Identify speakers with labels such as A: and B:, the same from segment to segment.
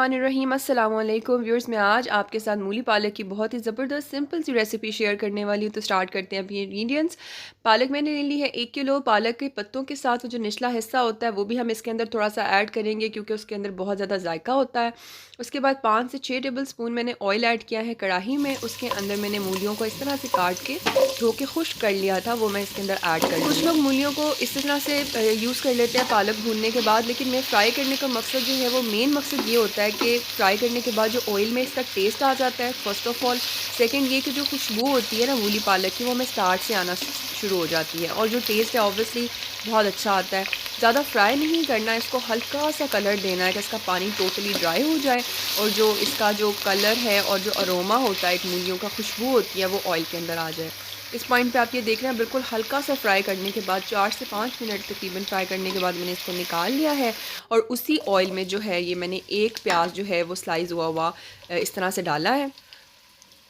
A: बिस्मिल्लाहिर्रहमानिर्रहीम अस्सलाम वालेकुम व्यूअर्स। मैं आज आपके साथ मूली पालक की बहुत ही ज़बरदस्त सिंपल सी रेसिपी शेयर करने वाली हूँ। तो स्टार्ट करते हैं अपनी इंग्रेडिएंट्स। पालक मैंने ले ली है 1 किलो। पालक के पत्तों के साथ वो जो निचला हिस्सा होता है वो भी हम इसके अंदर थोड़ा सा ऐड करेंगे क्योंकि उसके अंदर बहुत ज़्यादा जायका होता है। उसके बाद 5 से 6 टेबल स्पून मैंने ऑयल ऐड किया है कढ़ाई में। उसके अंदर मैंने मूलियों को इस तरह से काट के धो के खुश्क कर लिया था, वो मैं इसके अंदर ऐड कर कुछ लोग मूलियों को इस तरह से यूज़ कर लेते हैं पालक भूनने के बाद, लेकिन मैं फ्राई करने का मकसद जो है वो मेन मकसद ये होता है कि फ्राई करने के बाद जो ऑयल में इसका टेस्ट आ जाता है फ़र्स्ट ऑफ़ ऑल। सेकंड ये कि जो खुशबू होती है ना मूली पालक की, वो हमें स्टार्ट से आना शुरू हो जाती है और जो टेस्ट है ऑब्वियसली बहुत अच्छा आता है। ज़्यादा फ्राई नहीं करना है इसको, हल्का सा कलर देना है कि इसका पानी टोटली ड्राई हो जाए और जो इसका जो कलर है और जो अरोमा होता है, एक मूलियों का खुशबू होती है, वो ऑयल के अंदर आ जाए। इस पॉइंट पे आप ये देख रहे हैं बिल्कुल हल्का सा फ्राई करने के बाद 4 से 5 मिनट तकरीबन फ्राई करने के बाद मैंने इसको निकाल लिया है। और उसी ऑयल में जो है ये मैंने एक प्याज जो है वो स्लाइस हुआ हुआ इस तरह से डाला है।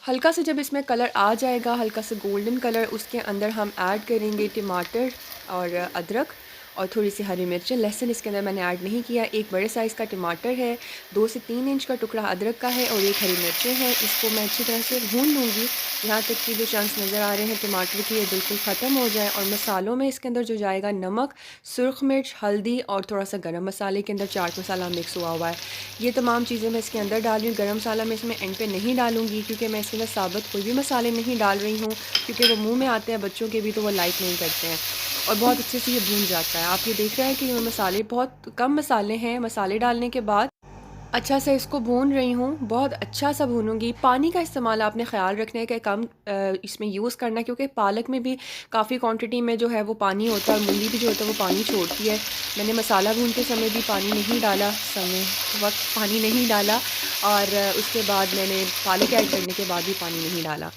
A: हल्का सा जब इसमें कलर आ जाएगा, हल्का सा गोल्डन कलर, उसके अंदर हम ऐड करेंगे टमाटर और अदरक और थोड़ी सी हरी मिर्चें। लहसुन इसके अंदर मैंने ऐड नहीं किया। एक बड़े साइज़ का टमाटर है, 2 से 3 इंच का टुकड़ा अदरक का है और एक हरी मिर्चें हैं। इसको मैं अच्छी तरह से भून लूँगी यहाँ तक कि जो चंक्स नज़र आ रहे हैं टमाटर के, ये बिल्कुल ख़त्म हो जाए। और मसालों में इसके अंदर जो जाएगा नमक, सुरख मिर्च, हल्दी और थोड़ा सा गरम मसाले के अंदर चाट मसाला मिक्स हुआ हुआ है। ये तमाम चीज़ें मैं इसके अंदर डाल रही हूँ। गरम मसाला मैं इसमें एंड पे नहीं डालूँगी क्योंकि मैं इसके अंदर साबुत कोई भी मसाले नहीं डाल रही हूँ, क्योंकि वो मुँह में आते हैं बच्चों के भी, तो वो लाइक नहीं करते हैं और बहुत अच्छे से ये भून जाता है। आप ये देख रहे हैं कि ये मसाले बहुत कम मसाले हैं। मसाले डालने के बाद अच्छा से इसको भून रही हूँ, बहुत अच्छा सा भूनूंगी। पानी का इस्तेमाल आपने ख़्याल रखना है कि कम इसमें यूज़ करना है क्योंकि पालक में भी काफ़ी क्वांटिटी में जो है वो पानी होता है और मूली भी जो होता है वो पानी छोड़ती है। मैंने मसाला भूनते समय भी पानी नहीं डाला, समय वक्त पानी नहीं डाला और उसके बाद मैंने पालक ऐड करने के बाद भी पानी नहीं डाला।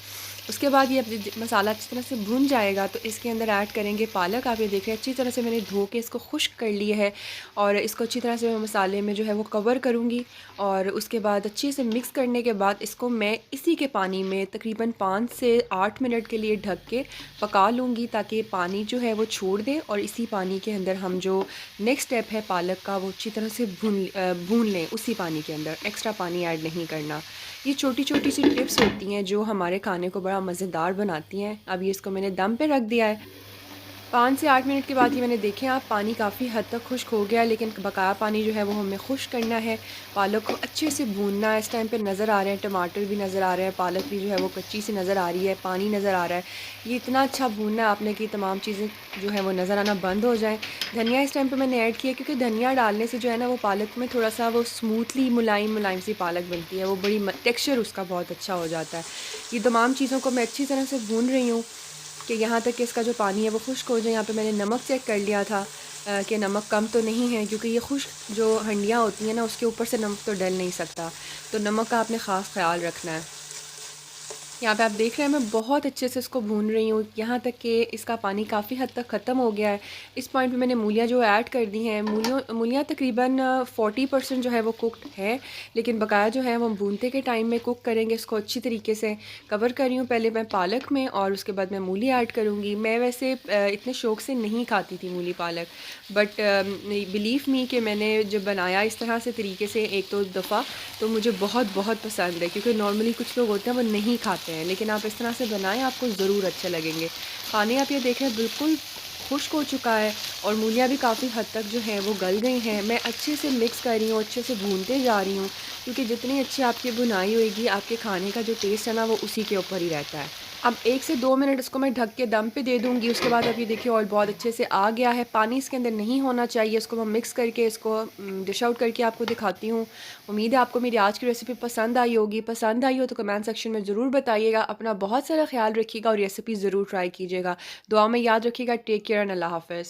A: उसके बाद ये मसाला अच्छी तरह से भुन जाएगा तो इसके अंदर ऐड करेंगे पालक। आप ये देख रहे हैं अच्छी तरह से मैंने धो के इसको खुश्क कर लिया है और इसको अच्छी तरह से मैं मसाले में जो है वो कवर करूँगी और उसके बाद अच्छे से मिक्स करने के बाद इसको मैं इसी के पानी में तकरीबन 5 से 8 मिनट के लिए ढक के पका लूँगी ताकि पानी जो है वो छोड़ दे और इसी पानी के अंदर हम जो नेक्स्ट स्टेप है पालक का वो अच्छी तरह से भून लें। उसी पानी के अंदर एक्स्ट्रा पानी ऐड नहीं करना। ये छोटी छोटी सी टिप्स होती हैं जो हमारे खाने को बड़ा मज़ेदार बनाती हैं। अब ये इसको मैंने दम पे रख दिया है। 5 से 8 मिनट के बाद ये मैंने देखें आप पानी काफ़ी हद तक खुश्क हो गया, लेकिन बकाया पानी जो है वो हमें खुश्क करना है। पालक को अच्छे से भूनना है। इस टाइम पे नज़र आ रहे हैं टमाटर भी नज़र आ रहे हैं, पालक भी जो है वो कच्ची सी नज़र आ रही है, पानी नज़र आ रहा है। ये इतना अच्छा भूनना है आपने कि तमाम चीज़ें जो है वो नज़र आना बंद हो जाएँ। धनिया इस टाइम पर मैंने ऐड किया क्योंकि धनिया डालने से जो है ना वो पालक में थोड़ा सा वो स्मूथली मुलायम मुलायम सी पालक बनती है, वो बड़ी टेक्स्चर उसका बहुत अच्छा हो जाता है। ये तमाम चीज़ों को मैं अच्छी तरह से भून रही हूँ कि यहाँ तक कि इसका जो पानी है वो खुश्क हो जाए। यहाँ पे मैंने नमक चेक कर लिया था कि नमक कम तो नहीं है, क्योंकि ये खुश्क जो हंडियाँ होती हैं ना उसके ऊपर से नमक तो डल नहीं सकता, तो नमक का आपने ख़ास ख्याल रखना है। यहाँ पे आप देख रहे हैं मैं बहुत अच्छे से इसको भून रही हूँ यहाँ तक कि इसका पानी काफ़ी हद तक ख़त्म हो गया है। इस पॉइंट पे मैंने मूलियाँ जो ऐड कर दी हैं। मूलियाँ तकरीबन 40% जो है वो कुक्ड है, लेकिन बकाया जो है वो भूनते के टाइम में कुक करेंगे इसको अच्छी तरीके से। कवर कर रही हूँ पहले मैं पालक में और उसके बाद मैं मूली ऐड करूँगी। मैं वैसे इतने शौक़ से नहीं खाती थी मूली पालक, बट बिलीव मी कि मैंने जब बनाया इस तरह से तरीके से एक दो दफ़ा तो मुझे बहुत बहुत पसंद है, क्योंकि नॉर्मली कुछ लोग होते हैं वो नहीं खाते हैं, लेकिन आप इस तरह से बनाएं आपको ज़रूर अच्छे लगेंगे खाने। आप ये देख रहे हैं बिल्कुल खुश्क हो चुका है और मूलियाँ भी काफ़ी हद तक जो है वो गल गई हैं। मैं अच्छे से मिक्स कर रही हूँ, अच्छे से भूनते जा रही हूँ, क्योंकि जितनी अच्छी आपकी बुनाई होएगी आपके खाने का जो टेस्ट है ना वो उसी के ऊपर ही रहता है। अब 1 से 2 मिनट इसको मैं ढक के दम पे दे दूँगी। उसके बाद अब ये देखिए ऑयल बहुत अच्छे से आ गया है, पानी इसके अंदर नहीं होना चाहिए। इसको मैं मिक्स करके इसको डिश आउट करके आपको दिखाती हूँ। उम्मीद है आपको मेरी आज की रेसिपी पसंद आई होगी। पसंद आई हो तो कमेंट सेक्शन में ज़रूर बताइएगा। अपना बहुत सारा ख्याल रखिएगा और रेसिपी ज़रूर ट्राई कीजिएगा। दुआ में याद रखिएगा। टेक केयर एंड अल्लाह हाफ़िज़।